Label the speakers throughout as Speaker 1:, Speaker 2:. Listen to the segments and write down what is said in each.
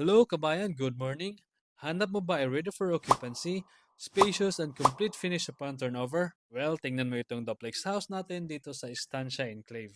Speaker 1: Hello kabayan, good morning. Hanap mo ba ay ready for occupancy, spacious and complete finish upon turnover? Well, tingnan mo itong duplex house natin dito sa Estancia Enclave.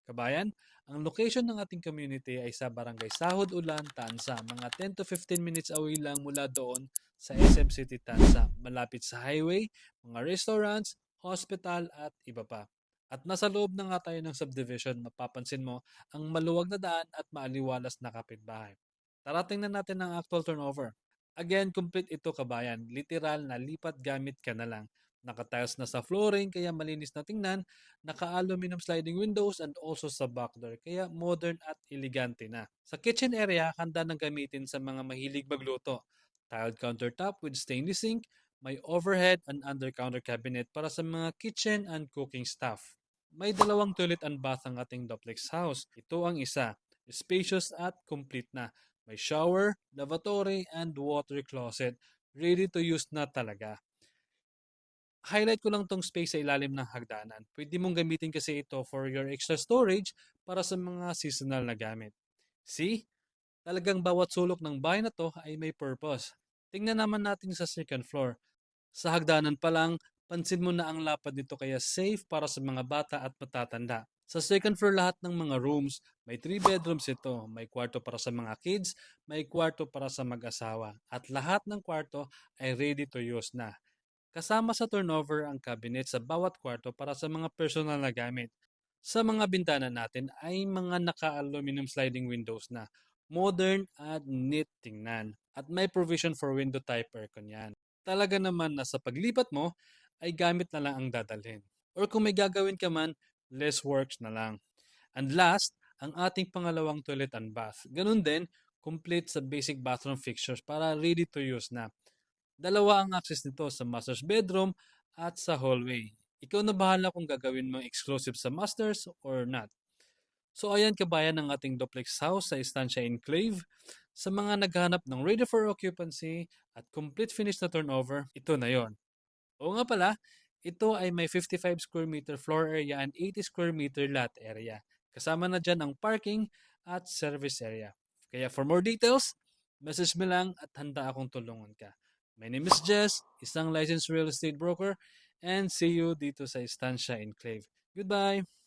Speaker 1: Kabayan, ang location ng ating community ay sa Barangay Sahod Ulan, Tansa. Mga 10 to 15 minutes away lang mula doon sa SM City, Tansa. Malapit sa highway, mga restaurants, hospital at iba pa. At nasa loob na nga tayo ng subdivision, mapapansin mo ang maluwag na daan at maaliwalas na kapitbahay. Tara tingnan natin ang actual turnover. Again, complete ito kabayan. Literal na lipat gamit ka na lang. Naka-tiles na sa flooring kaya malinis na tingnan, naka-aluminum sliding windows and also sa back door kaya modern at elegante na. Sa kitchen area, handa nang gamitin sa mga mahilig magluto. Tiled countertop with stainless sink, may overhead and under counter cabinet para sa mga kitchen and cooking staff. May dalawang toilet and bath ang ating duplex house. Ito ang isa, spacious at complete na. May shower, lavatory, and water closet. Ready to use na talaga. Highlight ko lang tong space sa ilalim ng hagdanan. Pwede mong gamitin kasi ito for your extra storage para sa mga seasonal na gamit. See? Talagang bawat sulok ng bahay na to ay may purpose. Tingnan naman natin sa second floor. Sa hagdanan pa lang, pansin mo na ang lapad nito kaya safe para sa mga bata at matatanda. Sa second floor lahat ng mga rooms, may 3 bedrooms ito. May kwarto para sa mga kids, may kwarto para sa mag-asawa. At lahat ng kwarto ay ready to use na. Kasama sa turnover ang cabinet sa bawat kwarto para sa mga personal na gamit. Sa mga bintana natin ay mga naka-aluminum sliding windows na. Modern at neat tingnan. At may provision for window type aircon yan. Talaga naman na sa paglipat mo ay gamit na lang ang dadalhin. Or kung may gagawin ka man, less works na lang. And last, ang ating pangalawang toilet and bath. Ganun din, complete sa basic bathroom fixtures para ready to use na. Dalawa ang access nito sa master's bedroom at sa hallway. Ikaw na bahala kung gagawin mo exclusive sa masters or not. So ayan kabayan ang ating duplex house sa Estancia Enclave. Sa mga naghahanap ng ready for occupancy at complete finish na turnover, ito na yon. Oo nga pala, ito ay may 55 square meter floor area and 80 square meter lot area. Kasama na dyan ang parking at service area. Kaya for more details, message me lang at handa akong tulungan ka. My name is Jess, isang licensed real estate broker, and see you dito sa Estancia Enclave. Goodbye!